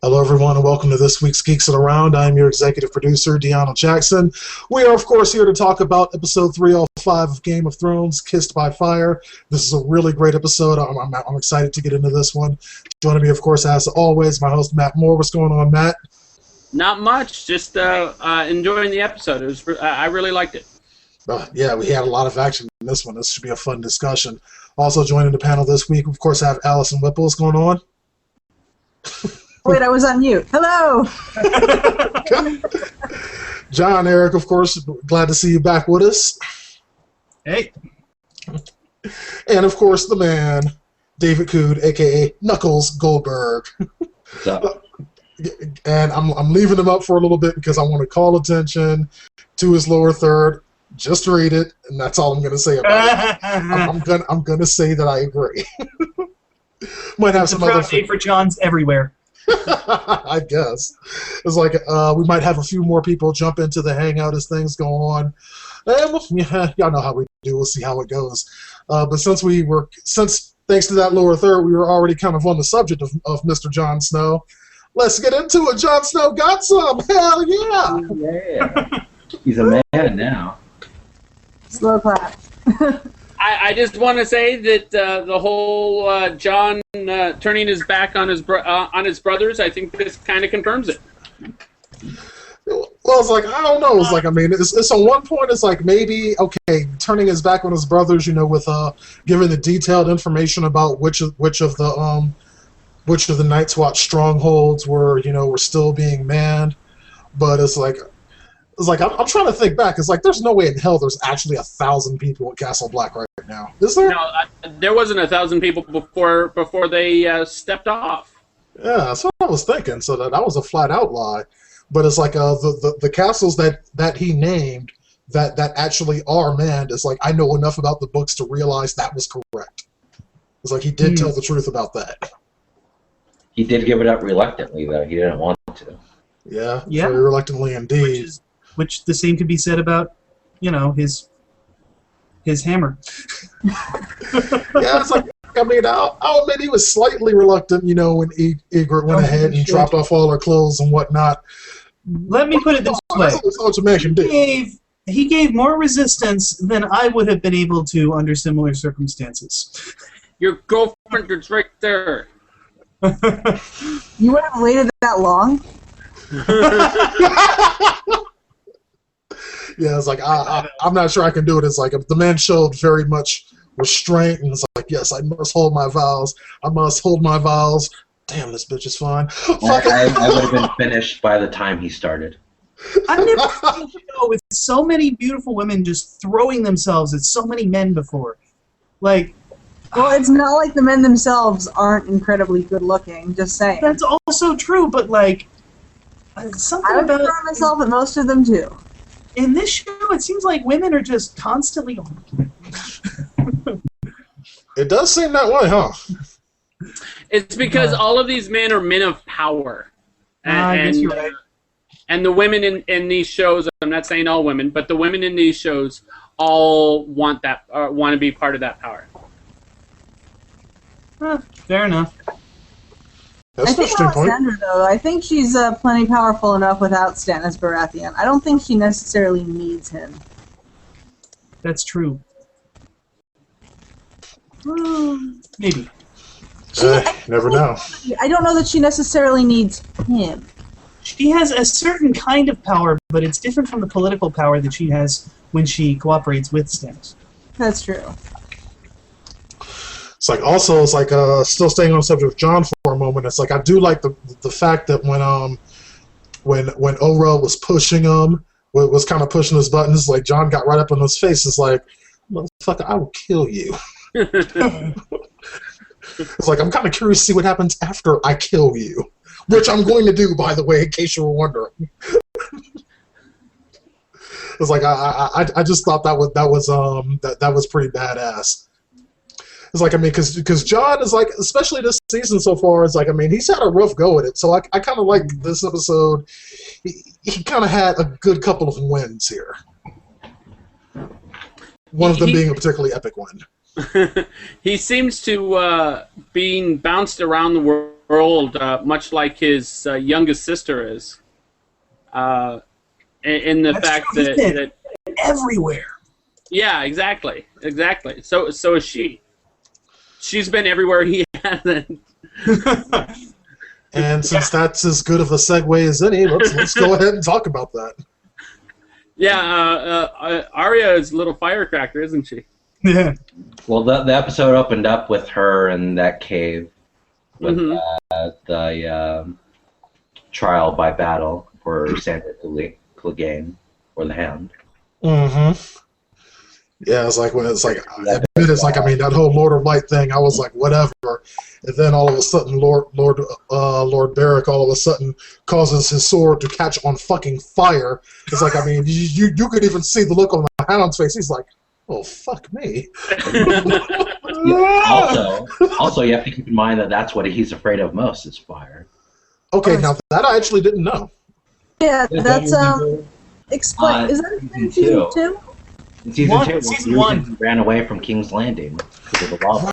Hello, everyone, and welcome to this week's Geeks and Around. I'm your executive producer, DeAno Jackson. We are, of course, here to talk about episode 305 of Game of Thrones, Kissed by Fire. This is a really great episode. I'm excited to get into this one. Joining me, of course, as always, my host, Matt Moore. What's going on, Matt? Not much. Just enjoying the episode. I really liked it. Yeah, we had a lot of action in this one. This should be a fun discussion. Also joining the panel this week, of course, I have Allyson Whipple. What's going on? Wait, I was on mute. Hello! Jon Eric, of course, glad to see you back with us. Hey. And, of course, the man, David Kude, a.k.a. Knuckles Goldberg. What's up? And I'm leaving him up for a little bit because I want to call attention to his lower third. Just read it, and that's all I'm going to say about it. I'm gonna say that I agree. Might have some other day for Johns everywhere. I guess it's like we might have a few more people jump into the hangout as things go on. And y'all know how we do. We'll see how it goes. But since thanks to that lower third, we were already kind of on the subject of Mr. Jon Snow. Let's get into it. Jon Snow got some. Hell yeah! Yeah. He's a man now. Slow clap. I just want to say that the whole Jon turning his back on his brothers, I think this kind of confirms it. Well, it's like, I don't know. It's like, I mean, it's on one point, it's like maybe, okay, turning his back on his brothers, with giving the detailed information about which of the Night's Watch strongholds were still being manned. But it's like I'm trying to think back. It's like there's no way in hell there's actually 1,000 people at Castle Black right now. Is there? No, there wasn't 1,000 people before they stepped off. Yeah, that's what I was thinking. So that was a flat out lie. But it's like the castles that he named that actually are manned. It's like I know enough about the books to realize that was correct. It's like he did tell the truth about that. He did give it up reluctantly, though. He didn't want to. Yeah. Very reluctantly indeed. Which the same could be said about, his hammer. Yeah, it's like, I mean, I'll admit he was slightly reluctant, when Ygritte went ahead and dropped off all her clothes and whatnot. Let me put it this way. That's what you mentioned. He gave more resistance than I would have been able to under similar circumstances. Your girlfriend is right there. You would have waited that long? Yeah, it's like, I'm not sure I can do it. It's like the man showed very much restraint, and it's like, yes, I must hold my vows. I must hold my vows. Damn, this bitch is fine. I would have been finished by the time he started. I've never seen a show with so many beautiful women just throwing themselves at so many men before. Like, well, it's not like the men themselves aren't incredibly good looking, just saying. That's also true, but like, something I would about throw myself at most of them too. In this show, it seems like women are just constantly It does seem that way, huh? It's because all of these men are men of power. I guess you're right. And the women in these shows, I'm not saying all women, but the women in these shows all want to be part of that power. Fair enough. That's I think Alessandra, though, I think she's plenty powerful enough without Stannis Baratheon. I don't think she necessarily needs him. That's true. Maybe. Never know. I don't know that she necessarily needs him. She has a certain kind of power, but it's different from the political power that she has when she cooperates with Stannis. That's true. It's like also, it's like still staying on the subject of Jon for a moment. It's like I do like the fact that when Ora was pushing him, was kind of pushing his buttons, like Jon got right up in his face. It's like, motherfucker, I will kill you. It's like I'm kind of curious to see what happens after I kill you, which I'm going to do, by the way, in case you were wondering. It's like I just thought that was pretty badass. It's like, I mean, because Jon is like, especially this season so far, is like, I mean, he's had a rough go at it. So I kind of like this episode. He kind of had a good couple of wins here. One of them being a particularly epic win. He seems to being bounced around the old, much like his youngest sister is. In the That's fact true. He's that been everywhere. yeah, exactly. So is she. She's been everywhere he hasn't. And since that's as good of a segue as any, let's go ahead and talk about that. Yeah, Arya is a little firecracker, isn't she? Yeah. Well, the episode opened up with her in that cave with the trial by battle for Sandra Clegane, or the Hound. Mm-hmm. Yeah, it's like I mean, that whole Lord of Light thing. I was like, whatever, and then all of a sudden, Lord Beric all of a sudden causes his sword to catch on fucking fire. It's like, I mean, you could even see the look on the Hound's face. He's like, oh fuck me. Also, you have to keep in mind that that's what he's afraid of most is fire. Okay, now that I actually didn't know. Yeah, that's explain. Is that in season 2? In season 1, he ran away from King's Landing because of the lava.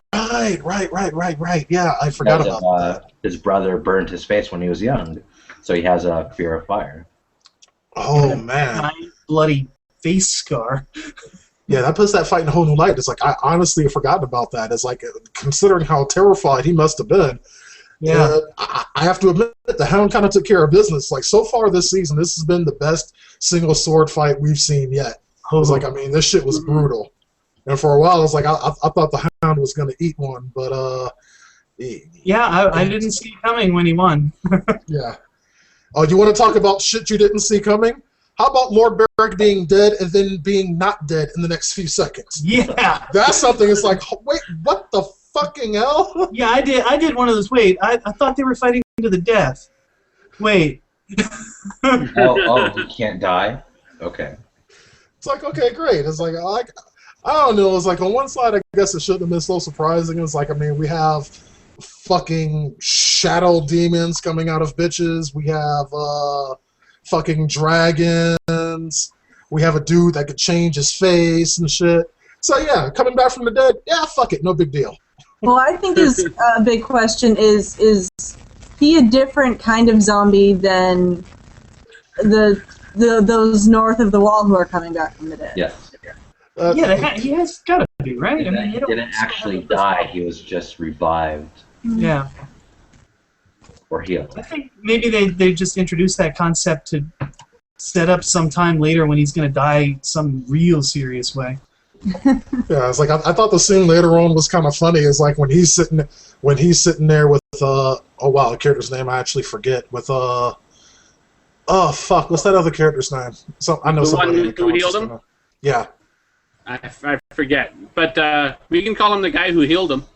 Right. Yeah, I forgot about that. His brother burned his face when he was young, so he has a fear of fire. Oh man, bloody face scar. Yeah, that puts that fight in a whole new light. It's like, I honestly have forgotten about that. It's like, considering how terrified he must have been. Yeah. I have to admit, the Hound kind of took care of business. Like, so far this season, this has been the best single sword fight we've seen yet. I was like, I mean, this shit was brutal. And for a while, I was like, I thought the Hound was going to eat one, but yeah, I didn't see it coming when he won. Yeah. Oh, you want to talk about shit you didn't see coming? How about Lord Beric being dead and then being not dead in the next few seconds? Yeah. That's something. It's like, wait, what the fucking hell? Yeah, I did one of those. Wait, I thought they were fighting to the death. Wait. He can't die? Okay. It's like, okay, great. It's like, I don't know. It's like, on one side, I guess it shouldn't have been so surprising. It's like, I mean, we have fucking shadow demons coming out of bitches. We have fucking dragons. We have a dude that could change his face and shit. So yeah, coming back from the dead, yeah, fuck it, no big deal. Well, I think his big question is he a different kind of zombie than those north of the wall who are coming back from the dead? Yes. He has got to be, right? He didn't actually die. He was just revived. Yeah. Or healed. I think maybe they just introduced that concept to set up some time later when he's going to die some real serious way. Yeah, it's like, I thought the scene later on was kind of funny. It's like when he's sitting there with oh wow, the character's name I actually forget, with oh fuck, what's that other character's name? So I know the one somebody who healed him. Yeah. I forget, but we can call him the guy who healed him.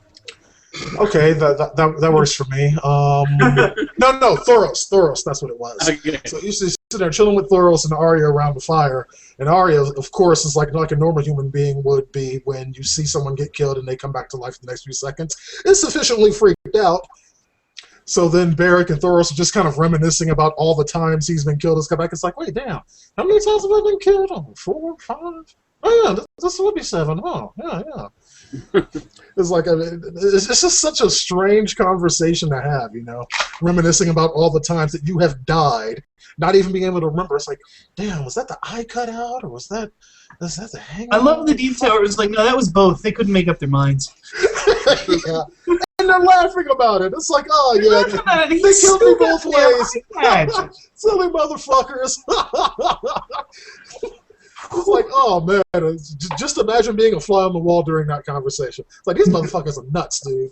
Okay, that works for me. No, Thoros, that's what it was. Okay. So he's just sitting there chilling with Thoros and Arya around the fire, and Arya, of course, is like a normal human being would be when you see someone get killed and they come back to life in the next few seconds. Is sufficiently freaked out. So then Beric and Thoros are just kind of reminiscing about all the times he's been killed. It's come back. It's like, wait, damn, how many times have I been killed? Oh, 4, 5? Oh yeah, this would be 7. Oh yeah. It's like, it's just such a strange conversation to have, you know, reminiscing about all the times that you have died, not even being able to remember. It's like, damn, was that the eye cut out, or was that the hang? I love the detail. It was like, no, that was both. They couldn't make up their minds. Yeah. And they're laughing about it. It's like, oh yeah, they killed me both ways. Silly motherfuckers. It's like, oh man, just imagine being a fly on the wall during that conversation. It's like, these motherfuckers are nuts, dude.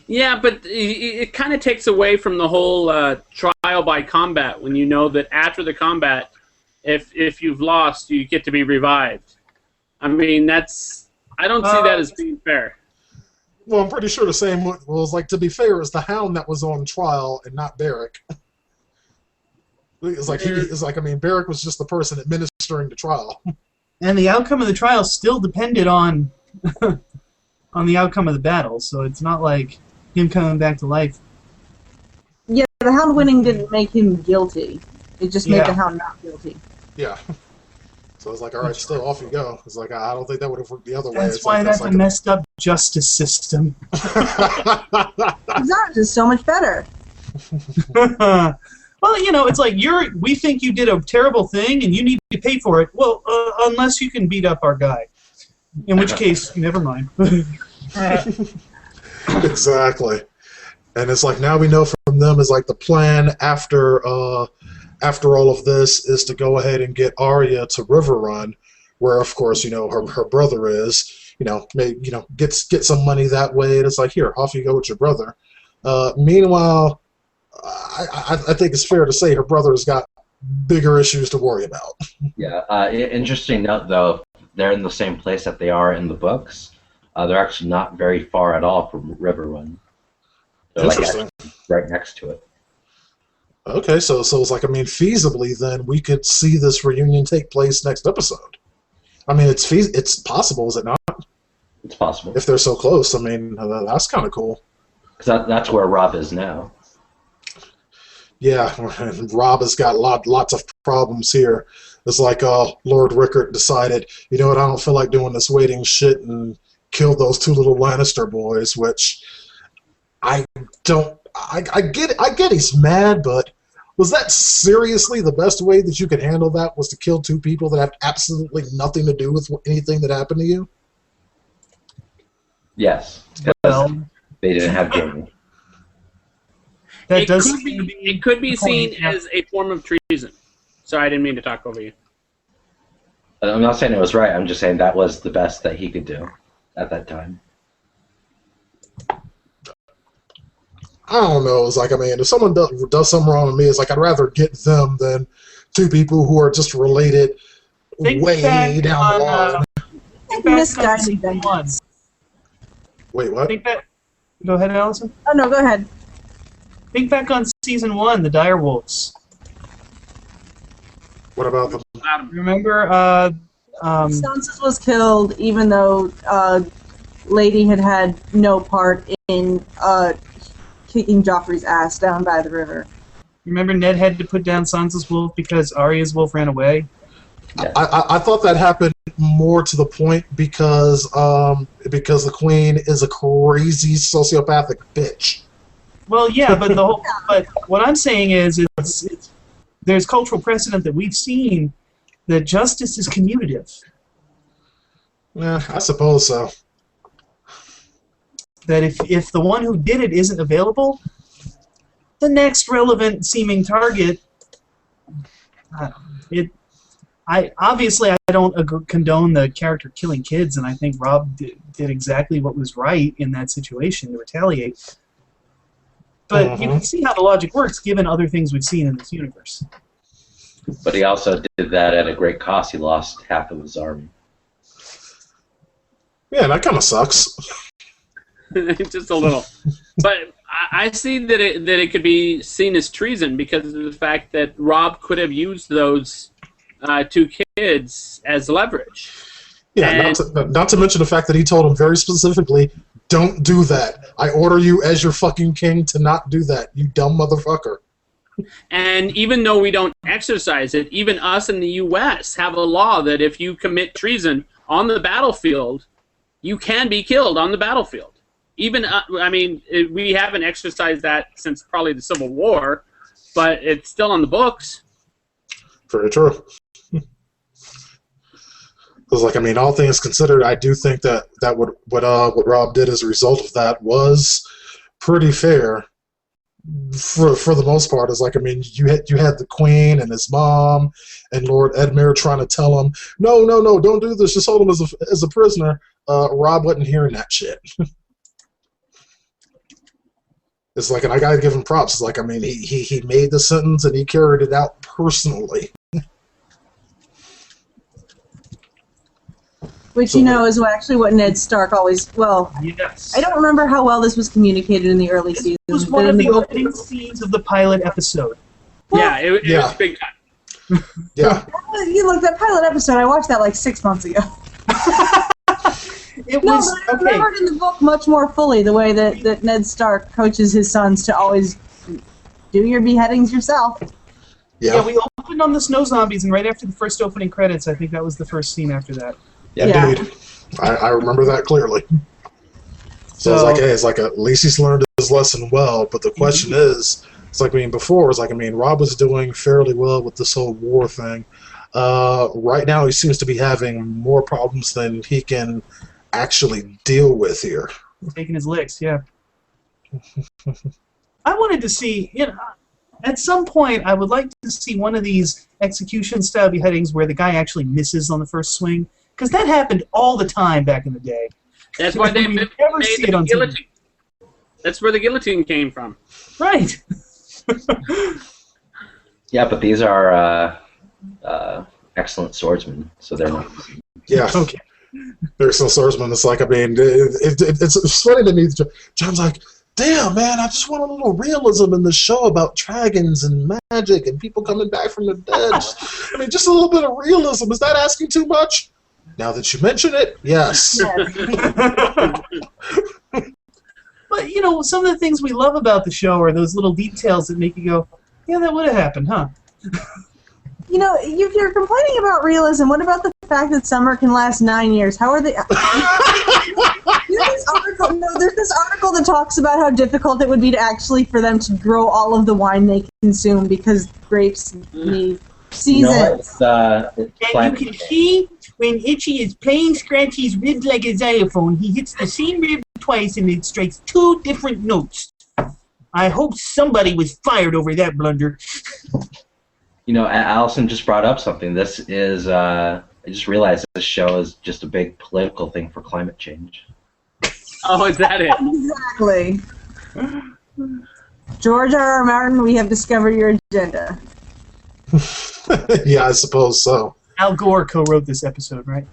Yeah, but it kind of takes away from the whole trial by combat when you know that after the combat, if you've lost, you get to be revived. I mean, I don't see that as being fair. Well, I'm pretty sure the same was like, to be fair, it's the Hound that was on trial and not Beric. It's like, I mean, Beric was just the person administering the trial. And the outcome of the trial still depended on the outcome of the battle, so it's not like him coming back to life. Yeah, the Hound winning didn't make him guilty. It just made the Hound not guilty. Yeah. So it's like, all right, still off you go. It's like I don't think that would have worked the other way. That's It's why like, that's a messed up justice system. Ours is so much better. Well, you know, it's like we think you did a terrible thing and you need to pay for it. Well, unless you can beat up our guy. In which case, never mind. Exactly. And it's like now we know from them is like the plan after all of this is to go ahead and get Arya to River Run, where of course her brother is. Get some money that way. And it's like, here, off you go with your brother. Meanwhile, I think it's fair to say her brother has got bigger issues to worry about. Yeah. Interesting note, though, they're in the same place that they are in the books. They're actually not very far at all from River Run. They're Interesting. Like right next to it. Okay, so it's like, feasibly then we could see this reunion take place next episode. It's possible, is it not? It's possible. If they're so close, that's kind of cool. Because that's where Rob is now. Yeah, and Rob has got lots of problems here. It's like Lord Rickard decided, you know what, I don't feel like doing this waiting shit and killed those two little Lannister boys, which I get he's mad, but was that seriously the best way that you could handle that, was to kill two people that have absolutely nothing to do with anything that happened to you? Yes. Well, They didn't have Jamie. It could be seen as a form of treason. Sorry, I didn't mean to talk over you. I'm not saying it was right. I'm just saying that was the best that he could do at that time. I don't know. It's like, if someone does something wrong with me, it's like I'd rather get them than two people who are just related way down the line. Misguided vengeance. Wait, what? Go ahead, Allyson. Oh no, go ahead. Think back on season 1, the Direwolves. What about them? Remember, Sansa was killed, even though Lady had no part in kicking Joffrey's ass down by the river. remember Ned had to put down Sansa's wolf because Arya's wolf ran away? Yeah. I thought that happened more to the point because the Queen is a crazy sociopathic bitch. Well, yeah, but but what I'm saying is, there's cultural precedent that we've seen that justice is commutative. Yeah, I suppose so. That if the one who did it isn't available, the next relevant seeming target, I don't condone the character killing kids, and I think Rob did exactly what was right in that situation to retaliate. But you can see how the logic works given other things we've seen in this universe. But he also did that at a great cost. He lost half of his army. Yeah, that kind of sucks. Just a little. But I see that it could be seen as treason because of the fact that Rob could have used those two kids as leverage. Yeah, not to mention the fact that he told him very specifically, don't do that. I order you as your fucking king to not do that, you dumb motherfucker. And even though we don't exercise it, even us in the U.S. have a law that if you commit treason on the battlefield, you can be killed on the battlefield. Even, we haven't exercised that since probably the Civil War, but it's still on the books. Very true. Because, all things considered, I do think that what Rob did as a result of that was pretty fair. For the most part, you had the Queen and his mom and Lord Edmure trying to tell him, no, don't do this, just hold him as a prisoner. Rob wasn't hearing that shit. It's like, and I gotta give him props. It's like, he made the sentence and he carried it out personally. Which, is what Ned Stark always... Well, yes. I don't remember how well this was communicated in the early seasons. It was one of the opening scenes of the pilot episode. Yeah, it was big time. Yeah. Look, that pilot episode, I watched that 6 months ago. It was, I remembered in the book much more fully the way that Ned Stark coaches his sons to always do your beheadings yourself. Yeah, we opened landed on the snow zombies, and right after the first opening credits, I think that was the first scene after that. Yeah. Indeed. I remember that clearly. So it's like, hey, it's like at least he's learned his lesson well. But the question is, it's like, I mean, before, it's like, I mean, Rob was doing fairly well with this whole war thing. Right now, he seems to be having more problems than he can actually deal with here. Taking his licks, yeah. I wanted to see, at some point, I would like to see one of these execution-style beheadings where the guy actually misses on the first swing, because that happened all the time back in the day. That's why they made the guillotine. That's where the guillotine came from. Right. Yeah, but these are excellent swordsmen, so they're not. Yeah. Okay. There's some swordsmen. It's like, I mean, it's funny to me. John's like, damn, man, I just want a little realism in the show about dragons and magic and people coming back from the dead. I mean, just a little bit of realism. Is that asking too much? Now that you mention it, yes. But, some of the things we love about the show are those little details that make you go, yeah, that would have happened, huh? If you're complaining about realism, what about the fact that summer can last 9 years? How are they... There's this article that talks about how difficult it would be to actually for them to grow all of the wine they consume because grapes need seasons. It's And you can see when Itchy is playing Scratchy's ribbed like a xylophone, he hits the same rib twice and it strikes 2 different notes. I hope somebody was fired over that blunder. Allyson just brought up something. This is, I just realized this show is just a big political thing for climate change. Oh, is that it? Exactly. George R.R. Martin, we have discovered your agenda. Yeah, I suppose so. Al Gore co-wrote this episode, right?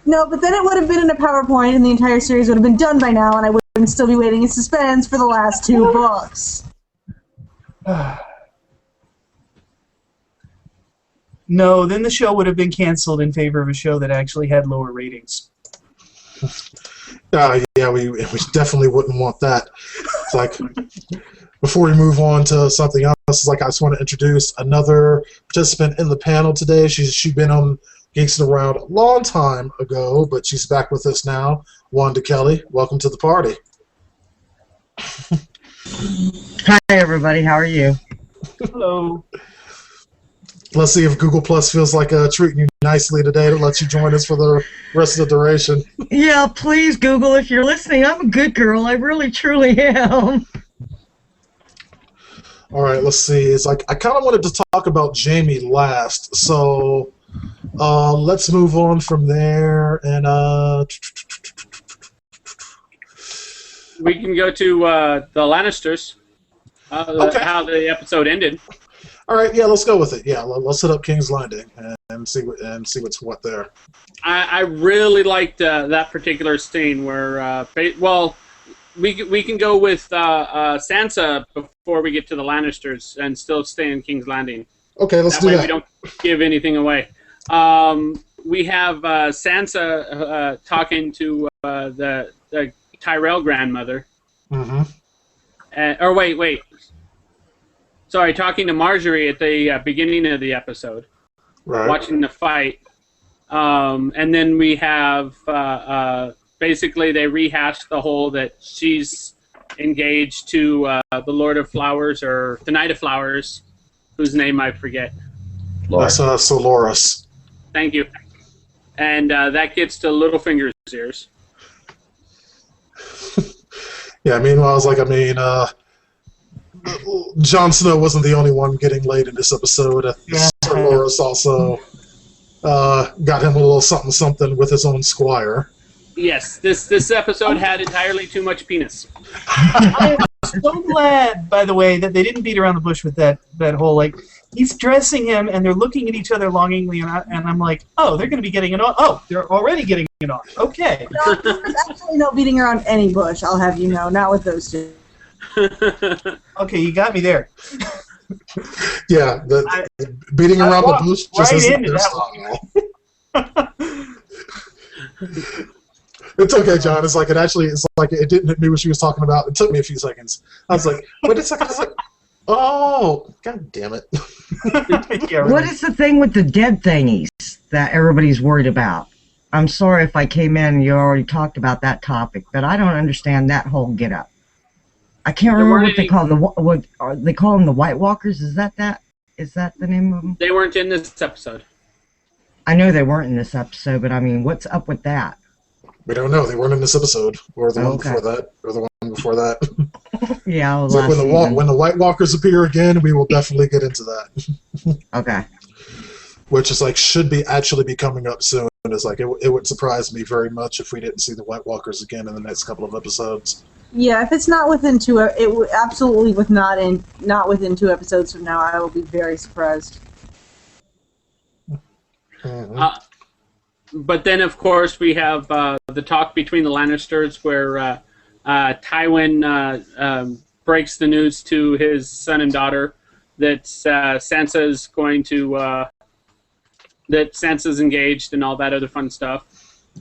No, but then it would have been in a PowerPoint and the entire series would have been done by now and I wouldn't still be waiting in suspense for the last 2 books. No, then the show would have been canceled in favor of a show that actually had lower ratings. Yeah, we definitely wouldn't want that. It's like, before we move on to something else, it's like I just want to introduce another participant in the panel today. She's been on Geeks Around a long time ago, but she's back with us now. Wanda Kelly, welcome to the party. Hi, everybody. How are you? Hello. Let's see if Google Plus feels like treating you nicely today to let you join us for the rest of the duration. Yeah, please, Google, if you're listening. I'm a good girl. I really, truly am. All right, let's see. It's like I kind of wanted to talk about Jamie last, so let's move on from there. And We can go to the Lannisters. Okay. How the episode ended. all right, yeah, let's go with it. Yeah, let's hit up King's Landing and see what's what there. I really liked that particular scene where, we can go with Sansa before we get to the Lannisters and still stay in King's Landing. Okay, let's That do way that. we don't give anything away. We have Sansa talking to the Tyrell grandmother. Mm-hmm. Wait. Sorry, talking to Marjorie at the beginning of the episode. Right. Watching the fight. And then we have, basically they rehashed the whole that she's engaged to the Lord of Flowers, or the Knight of Flowers, whose name I forget. Lord. That's Soloris. Thank you. And that gets to Littlefinger's ears. Yeah, meanwhile, it's like, Jon Snow wasn't the only one getting laid in this episode. Sir Loras also got him a little something with his own squire. Yes, this episode had entirely too much penis. I am so glad, by the way, that they didn't beat around the bush with that whole, like, he's dressing him and they're looking at each other longingly, and I'm like, oh, they're going to be getting it on. Oh, they're already getting it on. Okay. No, there's actually no beating around any bush, I'll have you know, not with those two. Okay, you got me there. Yeah, beating around the walked bush just right isn't into their that style. It's okay, John. It's like it didn't hit me what she was talking about. It took me a few seconds. I was like, wait a second. I was like, oh, god damn it. Yeah, What right. is the thing with the dead thingies that everybody's worried about? I'm sorry if I came in and you already talked about that topic, but I don't understand that whole get-up. I can't There remember weren't what they any- call what are they call them, the White Walkers? Is that? Is that the name of them? They weren't in this episode. I know they weren't in this episode, but I mean, what's up with that? We don't know. They weren't in this episode, or the one Okay. before that, or the one before that. Yeah, well, So last season. when the White Walkers appear again, we will definitely get into that. Okay. Which is like should be actually be coming up soon. It's like it would surprise me very much if we didn't see the White Walkers again in the next couple of episodes. Yeah, if it's not within absolutely not within 2 episodes from now, I will be very surprised. Mhm. But then, of course, we have the talk between the Lannisters where Tywin breaks the news to his son and daughter that Sansa's going to that Sansa's engaged and all that other fun stuff.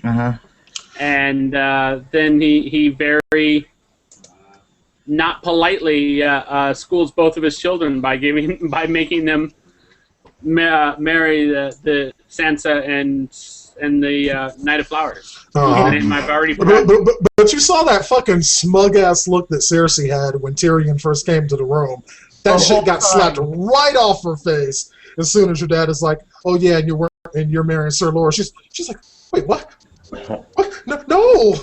Uh-huh. And then he very not politely schools both of his children by making them marry the Sansa and the Knight of Flowers. Uh-huh. The name I've already forgotten. But you saw that fucking smug ass look that Cersei had when Tyrion first came to the room. That The shit whole got time. slapped right off her face as soon as your dad is like, "Oh yeah, and you're marrying Sir Laura." She's like, "Wait, what? What? No!"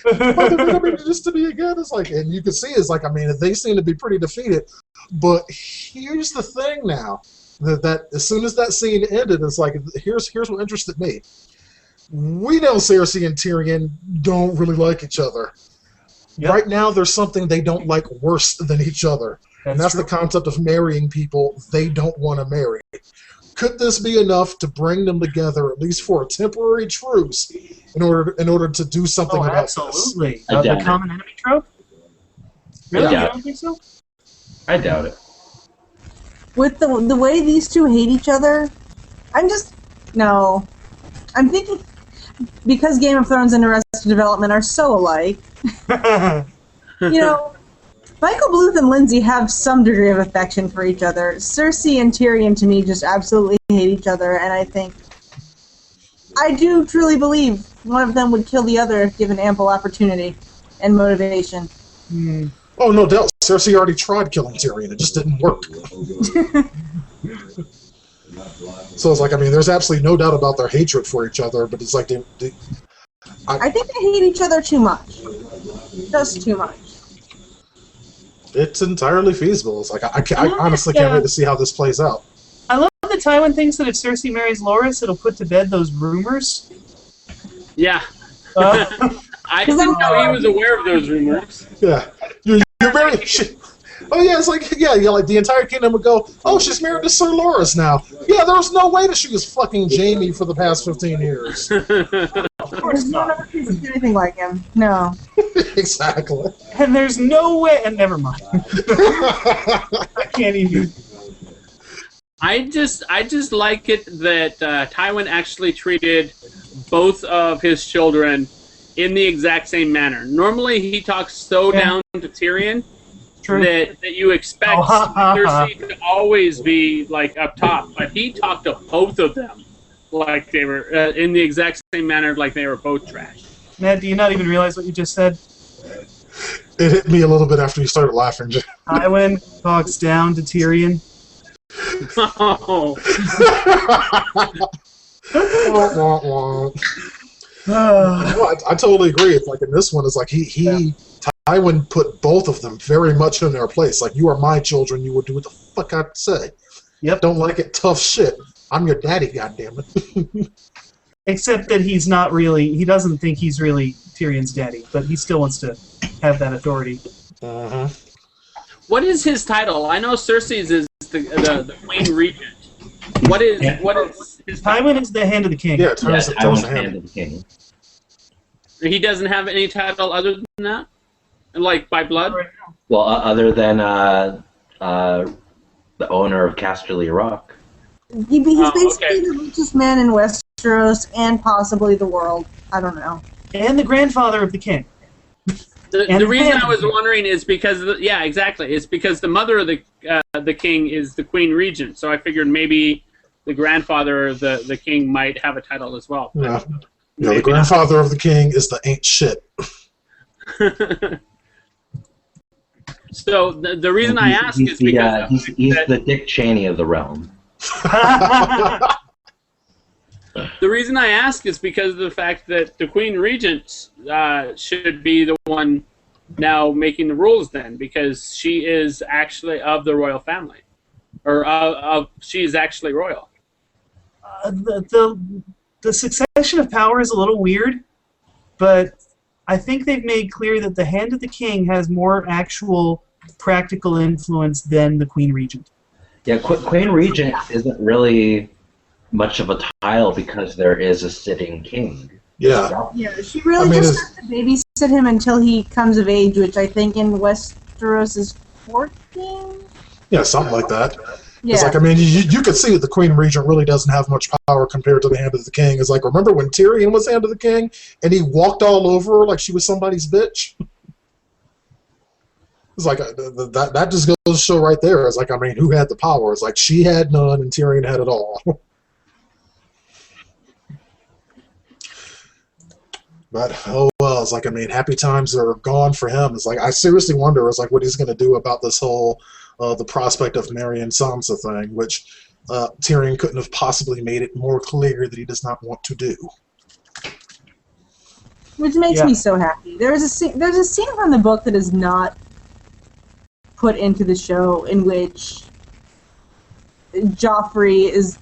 Why they gonna bring this to me again? It's like, and you can see it's like, I mean, they seem to be pretty defeated. But here's the thing now, that as soon as that scene ended, it's like, here's what interested me. We know Cersei and Tyrion don't really like each other. Yep. Right now, there's something they don't like worse than each other, and that's the concept of marrying people they don't want to marry. Could this be enough to bring them together, at least for a temporary truce, in order to do something Oh, about this? absolutely. I The doubt it. common enemy trope? Really? Yeah. You don't think so? I doubt it. With the way these two hate each other, I'm thinking because Game of Thrones and Arrested Development are so alike. You know, Michael Bluth and Lindsay have some degree of affection for each other. Cersei and Tyrion, to me, just absolutely hate each other, and I do truly believe one of them would kill the other if given ample opportunity and motivation. Oh, no doubt. Cersei already tried killing Tyrion. It just didn't work. So it's like, I mean, there's absolutely no doubt about their hatred for each other, but it's like I think they hate each other too much. Just too much. it's entirely feasible. It's like, I honestly can't wait to see how this plays out. I love that Tywin thinks that if Cersei marries Loras, it'll put to bed those rumors. Yeah. Uh, I didn't know he was aware of those rumors. Yeah. You're very... Oh, yeah, it's like, yeah, like the entire kingdom would go, oh, she's married to Sir Loras now. Yeah, there's no way that she was fucking Jaime for the past 15 years. of course There's no not. other person who's anything like him. No. Exactly. And there's no way. And never mind. I can't even. I just like it that Tywin actually treated both of his children in the exact same manner. Normally, he talks so down to Tyrion that you expect Cersei to always be like up top, but he talked to both of them like they were in the exact same manner, like they were both trash. Ned, do you not even realize what you just said? It hit me a little bit after you started laughing, Jim. Tywin talks down to Tyrion. Oh, Wah, wah, wah. No, I totally agree. It's like in this one, it's like Tywin put both of them very much in their place. Like, you are my children, you will do what the fuck I say. Yep. Don't like it, tough shit. I'm your daddy, goddammit. Except that he's not really. He doesn't think he's really Tyrion's daddy, but he still wants to have that authority. Uh-huh. what is his title? I know Cersei's is the Queen Regent. What is his title? Tywin is the hand of the king. Yeah, Yeah, Tywin's the Tywin's hand. hand of the king. He doesn't have any title other than that, like by blood. Well, other than the owner of Casterly Rock. He's basically okay. the richest man in Westeros and possibly the world. I don't know. And the grandfather of the king. The reason I was wondering is because exactly. It's because the mother of the king is the Queen Regent, so I figured maybe the grandfather of the king might have a title as well. Yeah, the grandfather of the king is the ain't shit. So the reason I ask is because he's the Dick Cheney of the realm. The reason I ask is because of the fact that the Queen Regent should be the one now making the rules then, because she is actually of the royal family, or she is actually royal. The succession of power is a little weird, but I think they've made clear that the hand of the king has more actual practical influence than the Queen Regent. Yeah, Queen Regent isn't really much of a title because there is a sitting king. Yeah. Yeah, she really just has to babysit him until he comes of age, which I think in Westeros is 14? Yeah, something like that. Yeah. It's like, I mean, you could see that the Queen Regent really doesn't have much power compared to the Hand of the King. It's like, remember when Tyrion was Hand of the King and he walked all over her like she was somebody's bitch? It's like, that just goes to show right there. It's like, I mean, who had the power? It's like, she had none and Tyrion had it all. But, oh well, it's like, I mean, happy times are gone for him. It's like, I seriously wonder, it's like, what he's going to do about this whole, the prospect of marrying Sansa thing, which Tyrion couldn't have possibly made it more clear that he does not want to do. Which makes me so happy. There's a scene from the book that is not put into the show in which Joffrey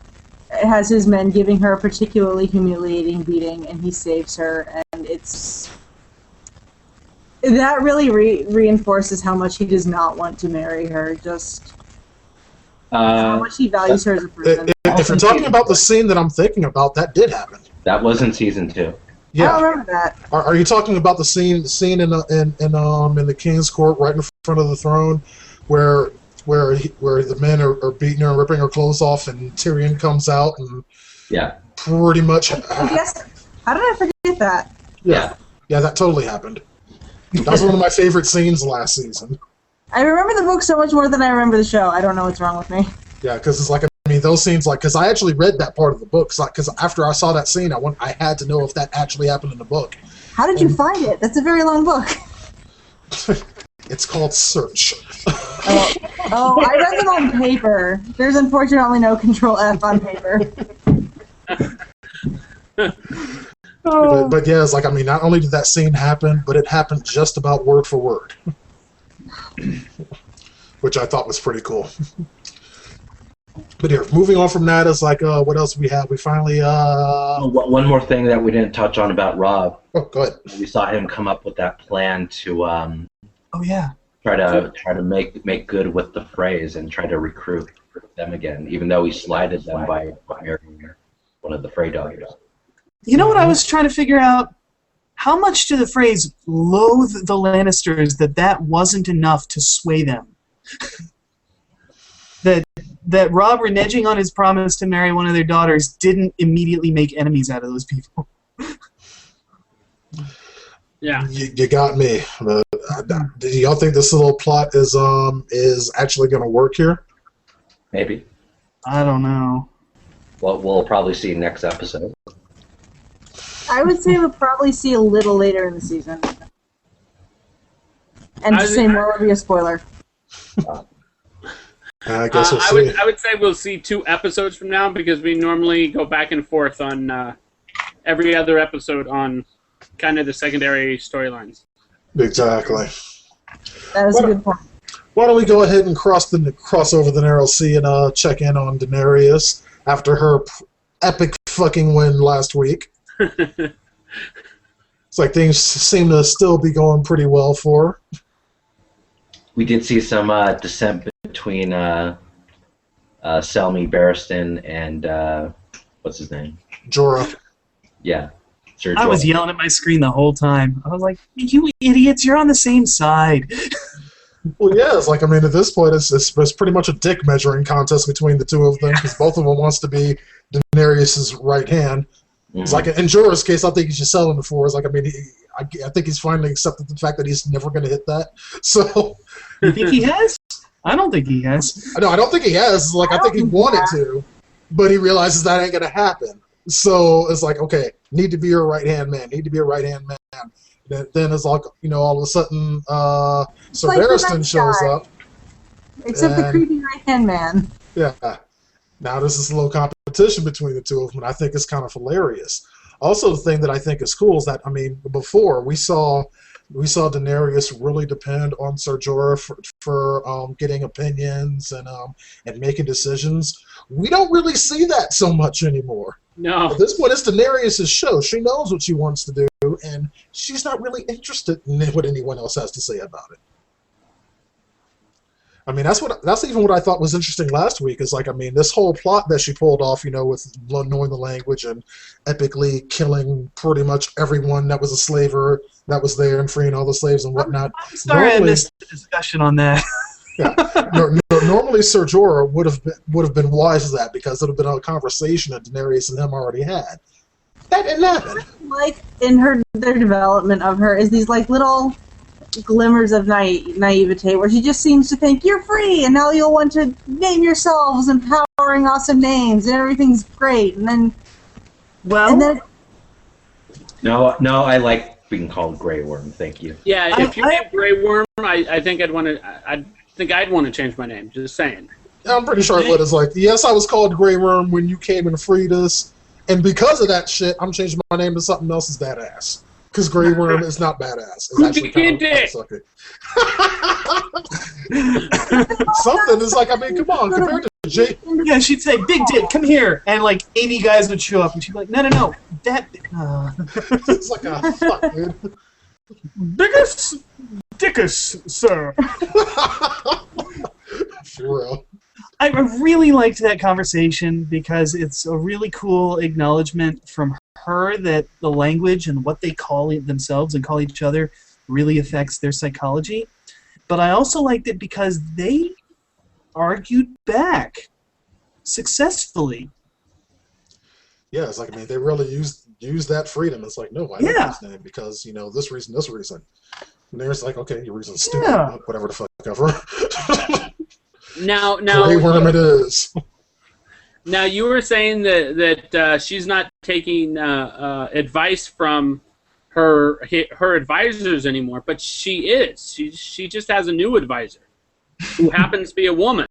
has his men giving her a particularly humiliating beating, and he saves her, and that really reinforces how much he does not want to marry her, just how much he values her as a person. If you're talking about the scene that I'm thinking about, that did happen. That was in season 2. Yeah. I don't remember that. Are you talking about the scene in the King's Court right in front of the throne, where the men are beating her and ripping her clothes off, and Tyrion comes out and pretty much. Yes. How did I forget that? Yeah, that totally happened. That was one of my favorite scenes last season. I remember the book so much more than I remember the show. I don't know what's wrong with me. Yeah, because it's like, I mean, those scenes, like, because I actually read that part of the book, because after I saw that scene, I had to know if that actually happened in the book. How did you find it? That's a very long book. It's called Search. Oh, I read them on paper. There's unfortunately no Control F on paper. But yeah, it's like, I mean, not only did that scene happen, but it happened just about word for word. Which I thought was pretty cool. But here, moving on from that, it's like, what else we have? We finally... One more thing that we didn't touch on about Robb. Oh, go ahead. We saw him come up with that plan to... try to make good with the Freys and try to recruit them again, even though he slighted them by marrying one of the Frey daughters. You know what I was trying to figure out? How much do the Freys loathe the Lannisters that wasn't enough to sway them? that Robb reneging on his promise to marry one of their daughters didn't immediately make enemies out of those people. Yeah, you got me. Do y'all think this little plot is actually going to work here? Maybe. I don't know. Well, we'll probably see next episode. I would say we'll probably see a little later in the season. And to say more would be a spoiler. I guess we'll see. I would say we'll see 2 episodes from now, because we normally go back and forth on every other episode on kind of the secondary storylines. Exactly. That is a good point. Why don't we go ahead and cross over the Narrow Sea and check in on Daenerys after her epic fucking win last week. It's like things seem to still be going pretty well for her. We did see some dissent between Selmy Barristan and what's his name? Jorah. Yeah. Sir I was yelling at my screen the whole time. I was like, "You idiots! You're on the same side." Well, yeah, it's like, I mean, at this point, it's pretty much a dick measuring contest between the two of them, because both of them wants to be Daenerys' right hand. It's like in Jorah's case, I think he's just selling it for. It's like, I mean, I think he's finally accepted the fact that he's never going to hit that. So, You think he has? I don't think he has. No, I don't think he has. Like, I think he wanted to, but he realizes that ain't going to happen. So it's like, okay, need to be your right hand man. Need to be a right hand man. Then it's like, all of a sudden, Sir like Barristan shows up. Except the creepy right hand man. Yeah. Now this is a little competition between the two of them, and I think it's kind of hilarious. Also, the thing that I think is cool is that, I mean, before we saw Daenerys really depend on Ser Jorah for getting opinions and making decisions. We don't really see that so much anymore. No. At this point, it's Daenerys' show. She knows what she wants to do, and she's not really interested in what anyone else has to say about it. I mean, that's even what I thought was interesting last week. Is like, I mean, this whole plot that she pulled off, with knowing the language and epically killing pretty much everyone that was a slaver that was there and freeing all the slaves and whatnot. I'm sorry I missed the discussion on that. Yeah. Normally, Ser Jorah would have been wise to that because it would have been a conversation that Daenerys and him already had. That didn't happen. Like in their development of her is these like little glimmers of naivete where she just seems to think you're free and now you'll want to name yourselves empowering awesome names and everything's great and then No, I like being called Grey Worm. Thank you. Yeah, if you name Grey Worm, I think I'd want to change my name. Just saying. I'm pretty sure it was like, yes, I was called Grey Worm when you came and freed us, and because of that shit, I'm changing my name to something else is badass. Because Grey Worm is not badass. It's actually kind of sucky. Something is like, I mean, come on, compared to Jay. Yeah, she'd say, "Big Dick, come here," and like 80 guys would show up, and she'd be like, "No, that." It's like, fuck, dude. Biggest dickus, sir. For real. I really liked that conversation because it's a really cool acknowledgement from her that the language and what they call themselves and call each other really affects their psychology. But I also liked it because they argued back successfully. Yeah, it's like, I mean, they really use that freedom. It's like, no, I don't use name because, this reason. And there's like, okay, your reason's stupid, whatever the fuck ever. Now, Grey Worm it is. Now you were saying that she's not taking advice from her advisors anymore, but she is. She just has a new advisor who happens to be a woman.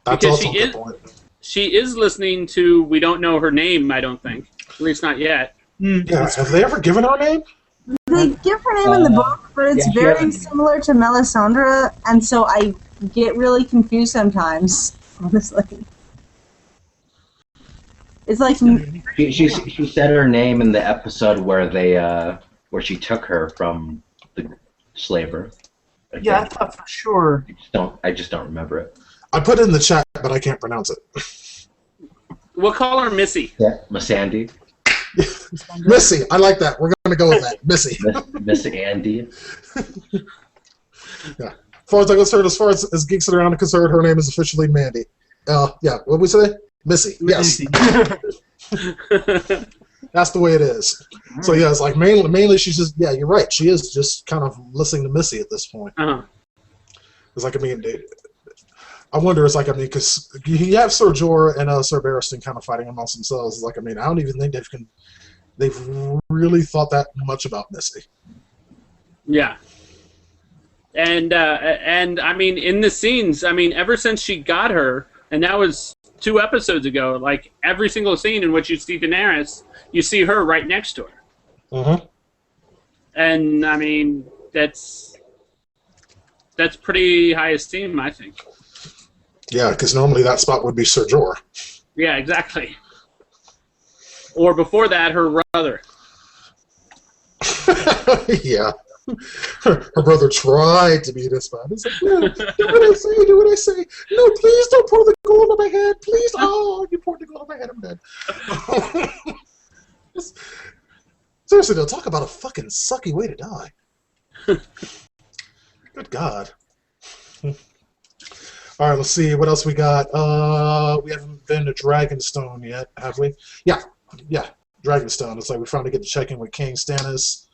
That's because also a good point. She is listening to. We don't know her name. I don't think, at least not yet. Yeah, have they ever given her name? They give her name in the book, but it's very similar to Melisandre, and so I get really confused sometimes, honestly. It's like... She said her name in the episode where she took her from the slaver. I thought for sure. I just don't remember it. I put it in the chat, but I can't pronounce it. We'll call her Missy. Yeah, Missandei. Missy, I like that. We're going to go with that. Missy. Miss Andy. Yeah. As far as I'm concerned, as far as Geeks that are around concerned, her name is officially Mandy. Yeah, what did we say? Missy. Yes. That's the way it is. So yeah, it's like mainly she's just, yeah, you're right. She is just kind of listening to Missy at this point. Uh-huh. It's like, I mean, I wonder, it's like, I mean, because you have Ser Jorah and Sir Barristan kind of fighting amongst themselves. It's like, I mean, I don't even think they've really thought that much about Missy. Yeah. And I mean, in the scenes, I mean, ever since she got her, and that was 2 episodes ago, like every single scene in which you see Daenerys, you see her right next to her. Mm-hmm. And I mean, that's pretty high esteem, I think. Yeah, because normally that spot would be Ser Jorah. Yeah, exactly. Or before that, her brother. Yeah. Her brother tried to be this spot. He's like, no, do what I say. No, please don't pour the gold on my head. Please. Oh, you poured the gold on my head. I'm dead. Seriously, though, talk about a fucking sucky way to die. Good God. All right, let's see what else we got. We haven't been to Dragonstone yet, have we? Yeah, Dragonstone. It's like we finally get to check in with King Stannis.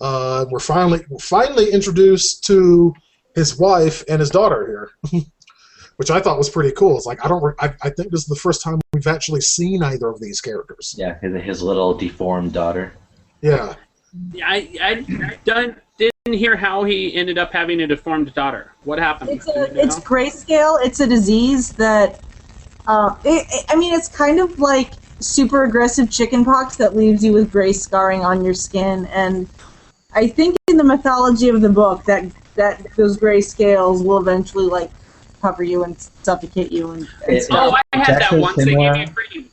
We're finally introduced to his wife and his daughter here, which I thought was pretty cool. It's like I think this is the first time we've actually seen either of these characters. Yeah, his little deformed daughter. Yeah. I didn't hear how he ended up having a deformed daughter. What happened? It's grayscale. It's a disease that, it's kind of like super aggressive chickenpox that leaves you with gray scarring on your skin. And I think in the mythology of the book that those gray scales will eventually like cover you and suffocate you. And I had that once. They gave me a cream.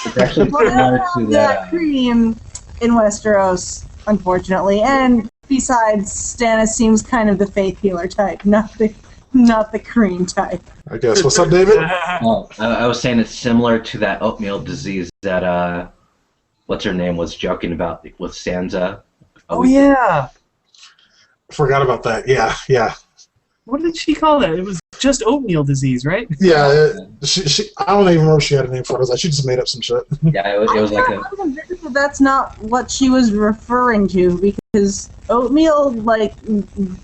It's actually similar to that. Cream in Westeros, unfortunately, and besides, Stannis seems kind of the faith healer type, not the cream type. I guess. What's up, David? I was saying it's similar to that oatmeal disease that what's her name was joking about with Sansa. Oh yeah. Forgot about that. Yeah. What did she call that? It was just oatmeal disease, right? Yeah, she I don't even remember if she had a name for it. I was like, she just made up some shit. Yeah, it was like a. I'm convinced that that's not what she was referring to, because oatmeal, like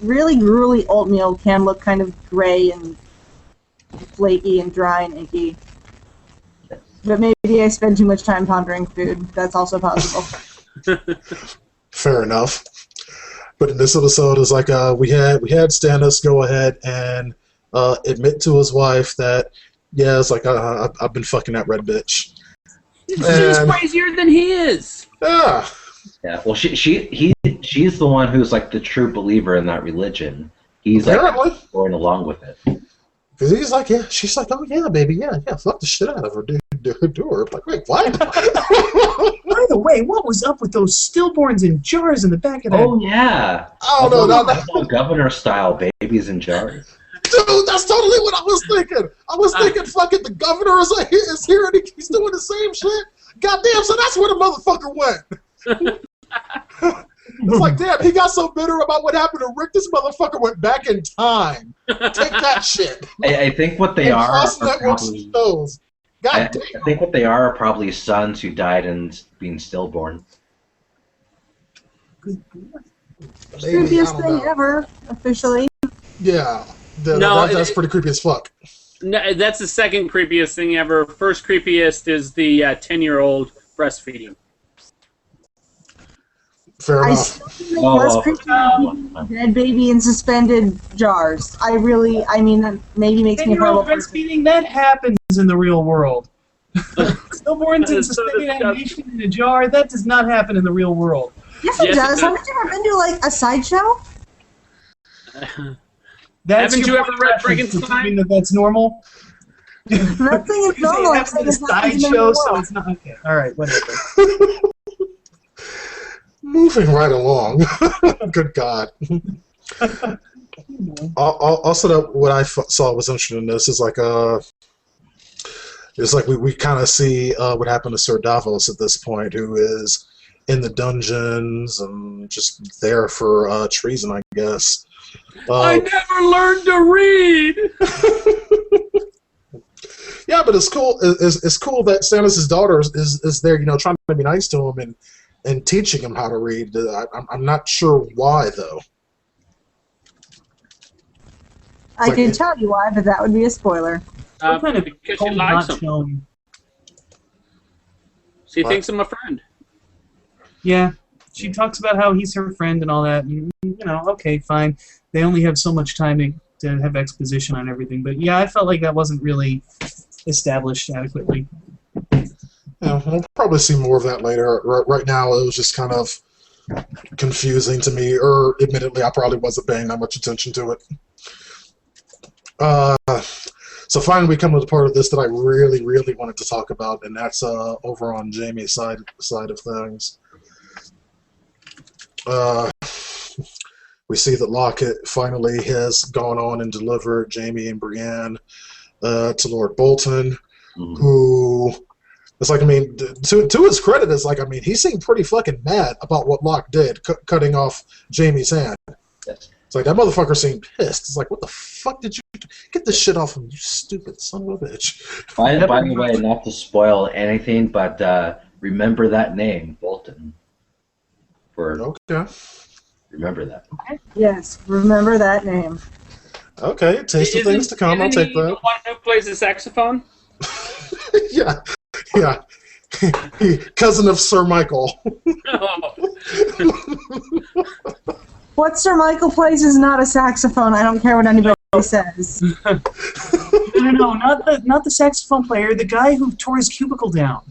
really gruely oatmeal, can look kind of gray and flaky and dry and icky. But maybe I spend too much time pondering food. That's also possible. Fair enough. But in this episode, it's like we had Stannis go ahead and admit to his wife that it's like I've been fucking that red bitch. She's crazier than he is. Yeah. Yeah. Well, she's the one who's like the true believer in that religion. He's like going along with it. Because he's like, she's like, oh yeah, baby, yeah, fuck the shit out of her, dude. Do her. Like, wait, what? By the way, what was up with those stillborns in jars in the back of that? Oh yeah. Oh no, not governor style babies in jars. Dude, that's totally what I was thinking. I was thinking, fucking the governor is here and he's doing the same shit. Goddamn, so that's where the motherfucker went. It's like, damn, he got so bitter about what happened to Rick, this motherfucker went back in time. Take that shit. I think what they are probably. I think what they are probably sons who died and being stillborn. Creepiest thing ever, officially. Yeah, that's pretty creepy as fuck. No, that's the second creepiest thing ever. First creepiest is the 10-year-old breastfeeding. Fair enough. I still think most creepy dead baby in suspended jars. I mean, that maybe makes me a horrible person. Breastfeeding, that happens in the real world. Stillborns in suspended animation in a jar, that does not happen in the real world. Yes, it does. Haven't you ever been to, like, a sideshow? Haven't you ever read Frankenstein? That's normal? That thing is normal. It's a sideshow, so it's not... Okay, alright, whatever. Moving right along. Good God. Also, what I saw was interesting in this is like it's like we kind of see what happened to Sir Davos at this point, who is in the dungeons and just there for treason, I guess. I never learned to read. Yeah, but it's cool. It's cool that Stannis' daughter is there, trying to be nice to him and teaching him how to read. I'm not sure why, though. I can tell you why, but that would be a spoiler. Because she likes him. She thinks I'm a friend. Yeah, she talks about how he's her friend and all that. And, okay, fine. They only have so much time to have exposition on everything. But yeah, I felt like that wasn't really established adequately. Yeah, we'll probably see more of that later. Right now, it was just kind of confusing to me, or admittedly, I probably wasn't paying that much attention to it. So finally, we come to the part of this that I really, really wanted to talk about, and that's over on Jaime's side of things. We see that Lockett finally has gone on and delivered Jaime and Brienne to Lord Bolton, who... It's like, I mean, to his credit, it's like, I mean, he seemed pretty fucking mad about what Locke did, cutting off Jaime's hand. Yes. It's like, that motherfucker seemed pissed. It's like, what the fuck did you get this shit off of, you stupid son of a bitch. By the way, not to spoil anything, but remember that name, Bolton. Okay. Remember that. Yes, remember that name. Okay, taste of things to come. I'll take Isn't he the that. one who plays the saxophone? Yeah. Cousin of Sir Michael. What Sir Michael plays is not a saxophone. I don't care what anybody says. No, not the saxophone player. The guy who tore his cubicle down.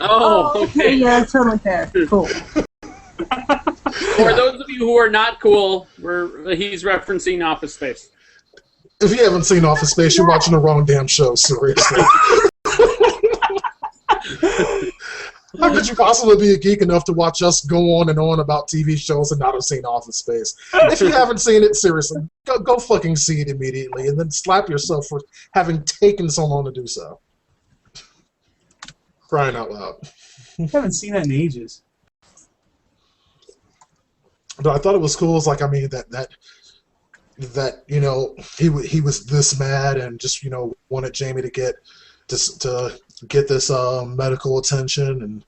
Oh, okay. Yeah, totally fair. Cool. For those of you who are not cool, he's referencing Office Space. If you haven't seen Office Space, you're watching the wrong damn show, seriously. How could you possibly be a geek enough to watch us go on and on about TV shows and not have seen Office Space? If you haven't seen it, seriously, go fucking see it immediately and then slap yourself for having taken so long to do so. Crying out loud. I haven't seen that in ages. But I thought it was cool. It's like, I mean, that you know, he was this mad and just, you know, wanted Jamie to get this medical attention, and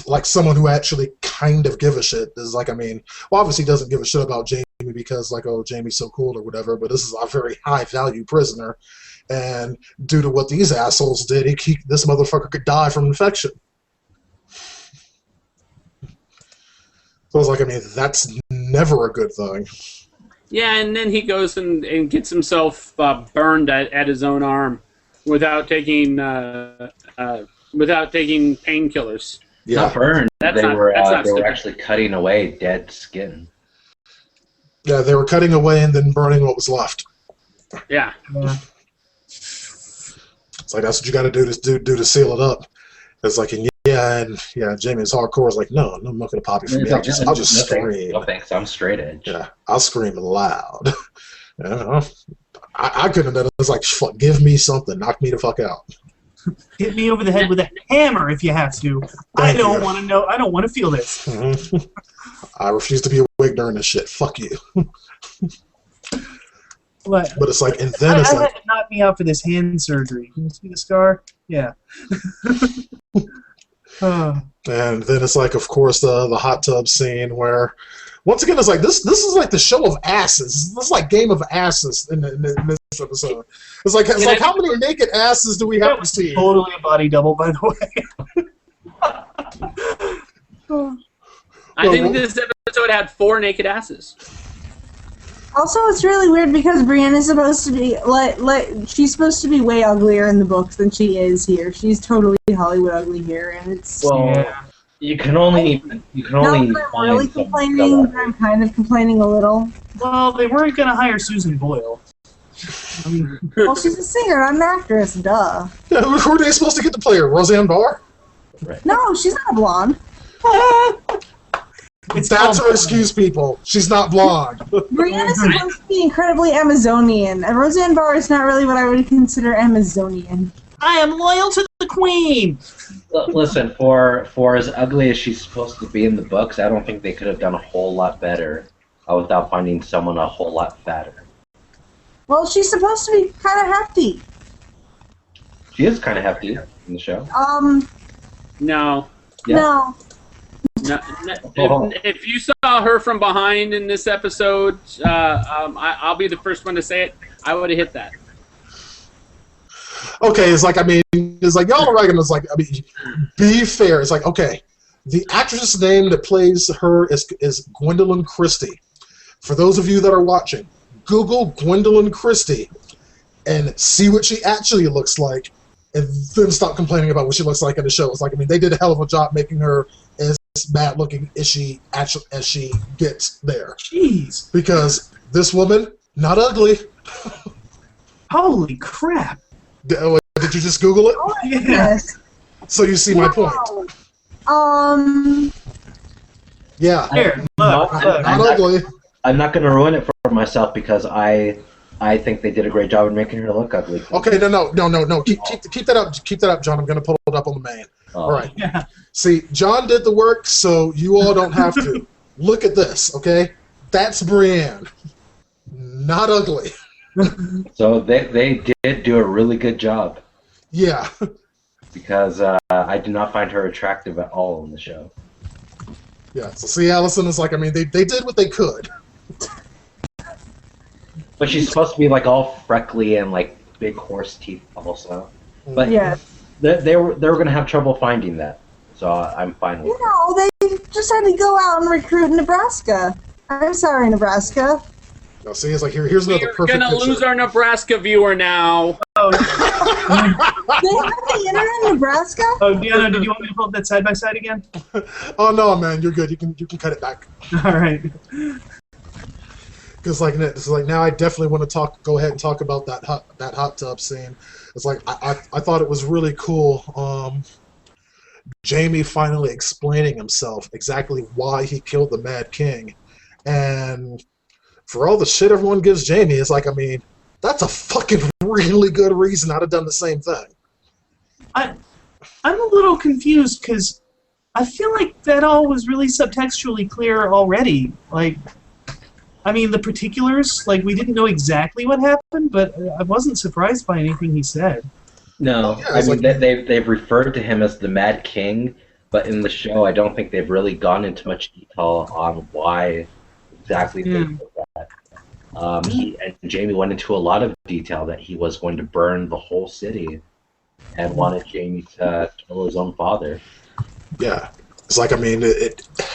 like someone who actually kind of give a shit is like, I mean, well, obviously doesn't give a shit about Jamie because like, oh, Jamie's so cool or whatever, but this is a very high value prisoner, and due to what these assholes did, this motherfucker could die from infection. So I was like, I mean, that's never a good thing. Yeah, and then he goes and gets himself burned at his own arm without taking painkillers. Yeah. Not burned. That's they not- were that's not they were stupid. actually cutting away dead skin. Yeah, they were cutting away and then burning what was left. Yeah. It's like, that's what you got to do to seal it up. It's like, and Jamie's hardcore is like, no, I'm not gonna pop you for me. I'll just No scream. thanks, no thanks, I'm straight edge. Yeah, I'll scream loud. You know, I couldn't have done it. It's like, fuck, give me something, knock me the fuck out. Hit me over the head with a hammer if you have to. I don't want to know. I don't want to feel this. Mhm. I refuse to be awake during this shit. Fuck you. What? But it's like, and then it's I like, had to knock me out for this hand surgery. Can you see the scar? Yeah. and then it's like, of course, the hot tub scene where, once again, it's like this is like the show of asses. This is like Game of Asses in this episode. It's like how many naked asses do we That have to was see? totally a body double, by the way. I think this episode had 4 naked asses. Also, it's really weird because Brienne's supposed to be she's supposed to be way uglier in the books than she is here. She's totally Hollywood ugly here, and it's Well, you can only not that I'm really some complaining, but I'm kind of complaining a little. Well, they weren't going to hire Susan Boyle. I mean, Well, she's a singer, not an actress, duh. Yeah, who are they supposed to get to play her? Roseanne Barr? No, she's not a blonde. That's her excuse, people. She's not blonde. Brienne's supposed to be incredibly Amazonian, and Roseanne Barr is not really what I would consider Amazonian. I am loyal to the queen. Listen, for as ugly as she's supposed to be in the books, I don't think they could have done a whole lot better without finding someone a whole lot fatter. Well, she's supposed to be kind of hefty. She is kind of hefty in the show. No. Yeah. No. If you saw her from behind in this episode, I'll be the first one to say it. I would have hit that. Okay, it's like, I mean, it's like, y'all are right, and it's like, I mean, be fair. It's like, okay, the actress name that plays her is Gwendolyn Christie. For those of you that are watching, Google Gwendolyn Christie and see what she actually looks like, and then stop complaining about what she looks like in the show. It's like, I mean, they did a hell of a job making her as bad looking as she gets there. jeez. Because this woman, not ugly. Holy crap. Did you just Google it? Oh, Yeah. yes. So you see my point. Yeah, Here, look. not ugly. I'm not going to ruin it for myself because I think they did a great job in making her look ugly. Okay, no. Keep that up. Keep that up, John. I'm going to pull it up on the main. All right. Yeah. See, John did the work, so you all don't have to. Look at this, okay? That's Brienne. Not ugly. So they did do a really good job. Yeah. Because I did not find her attractive at all in the show. Yeah, so see, Allyson is like, I mean, they did what they could. But she's supposed to be like all freckly and like big horse teeth also. But Yeah. they were going to have trouble finding that. So I'm fine with it. No, they just had to go out and recruit in Nebraska. I'm sorry, Nebraska. No, see, it's like, here's another We're perfect gonna picture. lose our Nebraska viewer now. They have the internet in Nebraska? Oh, DeAno, did you want me to pull up that side by side again? Oh, no, man, you're good. You can cut it back. All right. Because it's like now I definitely want to go ahead and talk about that hot tub scene. It's like I thought it was really cool. Jamie finally explaining himself exactly why he killed the Mad King, and for all the shit everyone gives Jamie, it's like, I mean, that's a fucking really good reason I'd have done the same thing. I'm a little confused because I feel like that all was really subtextually clear already. Like, I mean, the particulars, like, we didn't know exactly what happened, but I wasn't surprised by anything he said. No, Yeah, I it's mean, like- they've referred to him as the Mad King, but in the show I don't think they've really gone into much detail on why exactly they did that. And Jamie went into a lot of detail that he was going to burn the whole city and wanted Jamie to kill his own father. Yeah. It's like, I mean,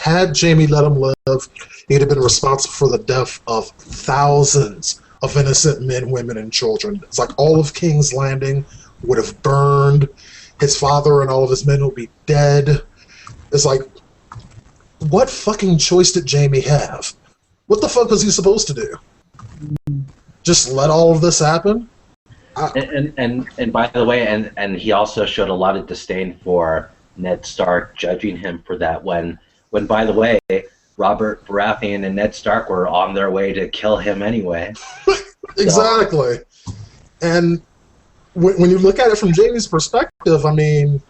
had Jamie let him live, he'd have been responsible for the death of thousands of innocent men, women, and children. It's like all of King's Landing would have burned. His father and all of his men would be dead. It's like, what fucking choice did Jamie have? What the fuck was he supposed to do? Just let all of this happen? And by the way, and he also showed a lot of disdain for Ned Stark, judging him for that when by the way, Robert Baratheon and Ned Stark were on their way to kill him anyway. Exactly. And when you look at it from Jamie's perspective, I mean,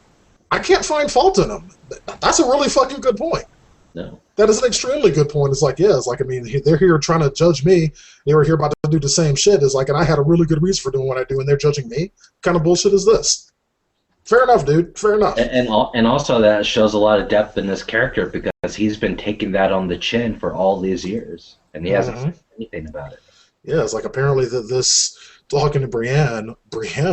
I can't find fault in him. That's a really fucking good point. No. That is an extremely good point. It's like, yeah, it's like, I mean, they're here trying to judge me. They were here about to do the same shit. It's like, and I had a really good reason for doing what I do, and they're judging me? What kind of bullshit is this? Fair enough, dude. Fair enough. And also that shows a lot of depth in this character because he's been taking that on the chin for all these years, and he hasn't said anything about it. Yeah, it's like apparently this, talking to Brienne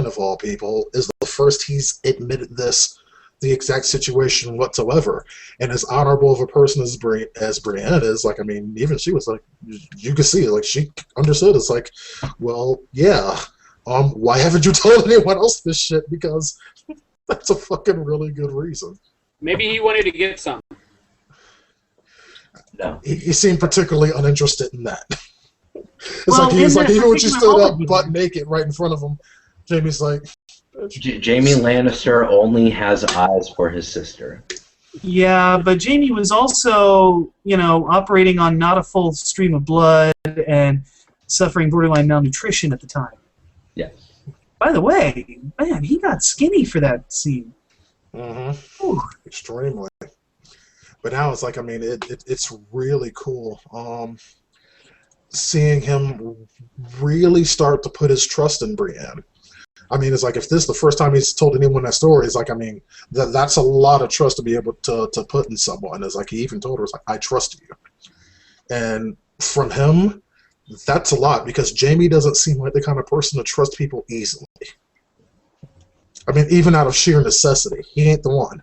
of all people, is the first he's admitted the exact situation whatsoever. And as honorable of a person as Brienne is, like, I mean, even she was like, you could see, like, she understood. It's like, well, yeah, why haven't you told anyone else this shit? Because that's a fucking really good reason. Maybe he wanted to get some. No. He seemed particularly uninterested in that. It's Well, like, he's like, even when she particular stood up moment- butt naked right in front of him, Jamie's like, Jamie Lannister only has eyes for his sister. Yeah, but Jamie was also, operating on not a full stream of blood and suffering borderline malnutrition at the time. Yes. By the way, man, he got skinny for that scene. Ooh. extremely. But now it's like, I mean, it's really cool seeing him really start to put his trust in Brienne. I mean, it's like, if this is the first time he's told anyone that story, it's like, I mean, that's a lot of trust to be able to put in someone. It's like, he even told her, it's like, I trust you. And from him, that's a lot, because Jamie doesn't seem like the kind of person to trust people easily. I mean, even out of sheer necessity. He ain't the one.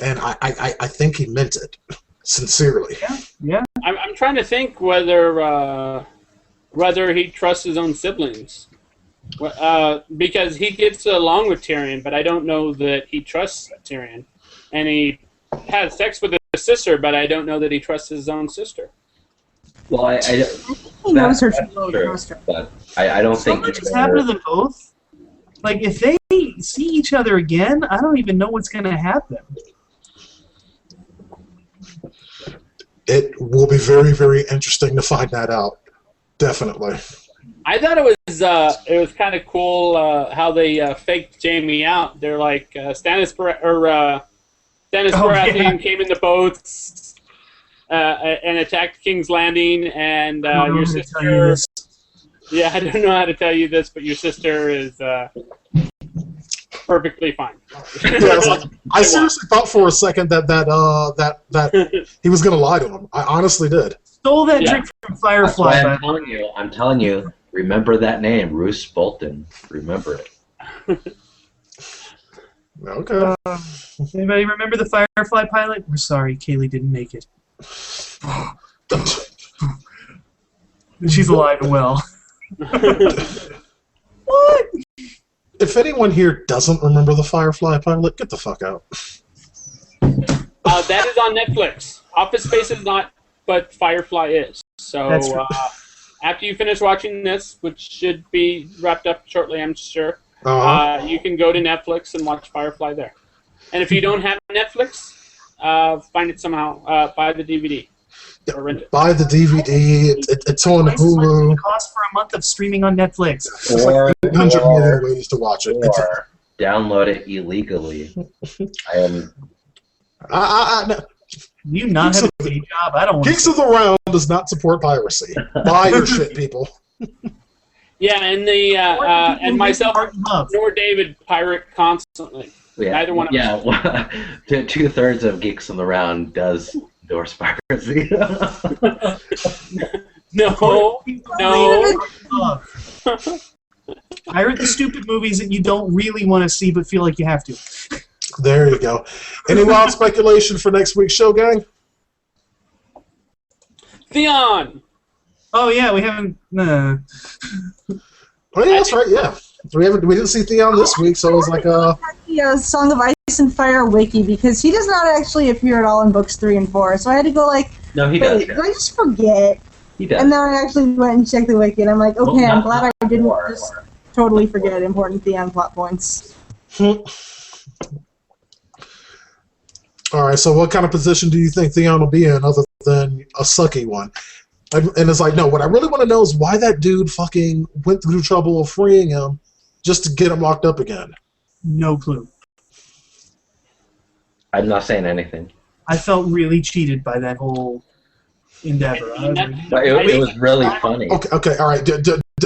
And I think he meant it. Sincerely. Yeah. I'm trying to think whether he trusts his own siblings. Because he gets along with Tyrion, but I don't know that he trusts Tyrion. And he has sex with his sister, but I don't know that he trusts his own sister. Well, He knows her that's true true, sister. but I don't So think much has happened to them both. Like, if they see each other again, I don't even know what's going to happen. It will be very, very interesting to find that out. Definitely. I thought it was kind of cool how they faked Jamie out. They're like Stannis Baratheon came in the boats, and attacked King's Landing, and your sister. Yeah, I don't know how to tell you this, but your sister is perfectly fine. I seriously thought for a second that he was gonna lie to him. I honestly did. Stole that trick from Firefly. That's why I'm telling you. Remember that name, Roose Bolton. Remember it. Okay. Anybody remember the Firefly pilot? We're sorry, Kaylee didn't make it. She's alive and well. What? If anyone here doesn't remember the Firefly pilot, get the fuck out. That is on Netflix. Office Space is not, but Firefly is. So after you finish watching this, which should be wrapped up shortly, I'm sure, you can go to Netflix and watch Firefly there. And if you don't have Netflix, find it somehow. Buy the DVD. Or rent it. Buy the DVD. It's on Hulu. It costs for a month of streaming on Netflix. Or 100 million ways to watch it. Or download it illegally. I am. You not have a day job? I don't want Geeks of the Round does not support piracy. Buy your shit, people. Yeah, and and myself nor David pirate constantly. Yeah, neither one of us. Yeah, 2/3 of Geeks on the Round does endorse piracy. No. Pirate the stupid movies that you don't really want to see but feel like you have to. There you go. Any wild speculation for next week's show, gang? Theon! Oh, yeah, we haven't... Oh, yeah, that's right, yeah. We didn't see Theon this week, so it was like the Song of Ice and Fire wiki, because he does not actually appear at all in books 3 and 4, so I had to go like, No, he wait, does. did I just forget? He does. And then I actually went and checked the wiki, and I'm like, okay, Well, I'm glad I didn't just totally forget important Theon plot points. Alright, so what kind of position do you think Theon will be in other than a sucky one? And it's like, no, what I really want to know is why that dude fucking went through the trouble of freeing him just to get him locked up again. No clue. I'm not saying anything. I felt really cheated by that whole endeavor. But it was really funny. Okay, alright.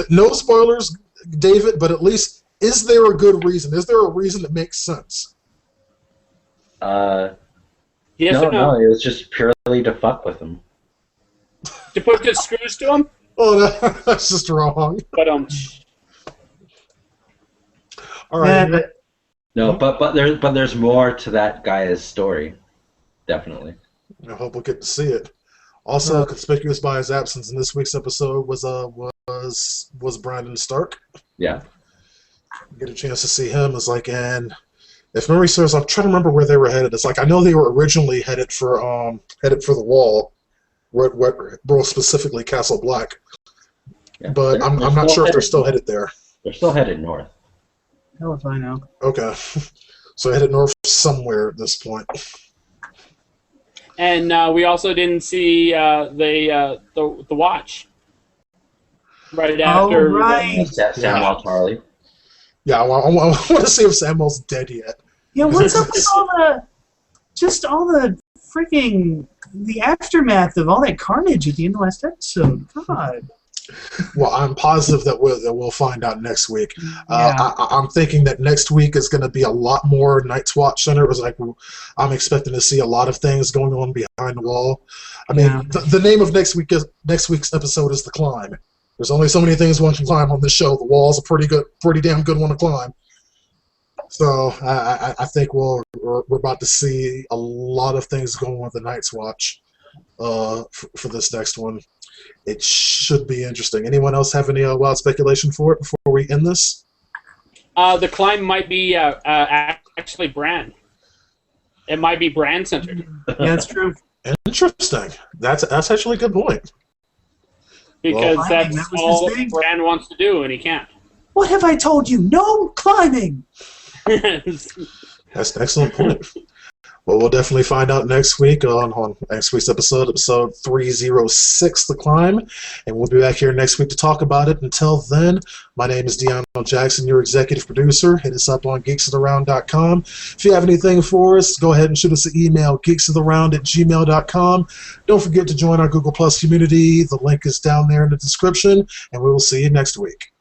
No spoilers, David, but at least, is there a good reason? Is there a reason that makes sense? Yes or no? No, it was just purely to fuck with him. To put the screws to him? Oh, that's just wrong. But All right. No, but there's more to that guy's story. Definitely. I hope we'll get to see it. Also, conspicuous by his absence in this week's episode was Brandon Stark. Yeah. Get a chance to see him. It's like, and if memory serves, I'm trying to remember where they were headed. It's like I know they were originally headed for the Wall, more specifically Castle Black. Yeah. But I'm not sure if they're still headed there. They're still headed north. Hell if I know. Okay, so headed north somewhere at this point. And we also didn't see the watch right after. Oh, right. Samuel Charlie. Yeah, I want to see if Samuel's dead yet. Yeah, what's up with all the freaking the aftermath of all that carnage at the end of last episode? God. Well, I'm positive that we'll find out next week. Yeah. I'm thinking that next week is going to be a lot more Night's Watch Center. It was like I'm expecting to see a lot of things going on behind the wall. I mean, the name of next week's episode is The Climb. There's only so many things one can climb on this show. The wall's a pretty damn good one to climb. So I think we're about to see a lot of things going on with the Night's Watch for this next one. It should be interesting. Anyone else have any wild speculation for it before we end this? The Climb might be actually Bran. It might be Bran centered. Yeah, that's true. Interesting. That's actually a good point. Because Well, that's that was all his thing. Bran wants to do, and he can't. What have I told you? No climbing! That's an excellent point. Well, we'll definitely find out next week on next week's episode 306, The Climb, and we'll be back here next week to talk about it. Until then, my name is DeAno Jackson, your executive producer. Hit us up on geeksofaround.com. If you have anything for us, go ahead and shoot us an email, geeksofaround@gmail.com. Don't forget to join our Google Plus community. The link is down there in the description, and we will see you next week.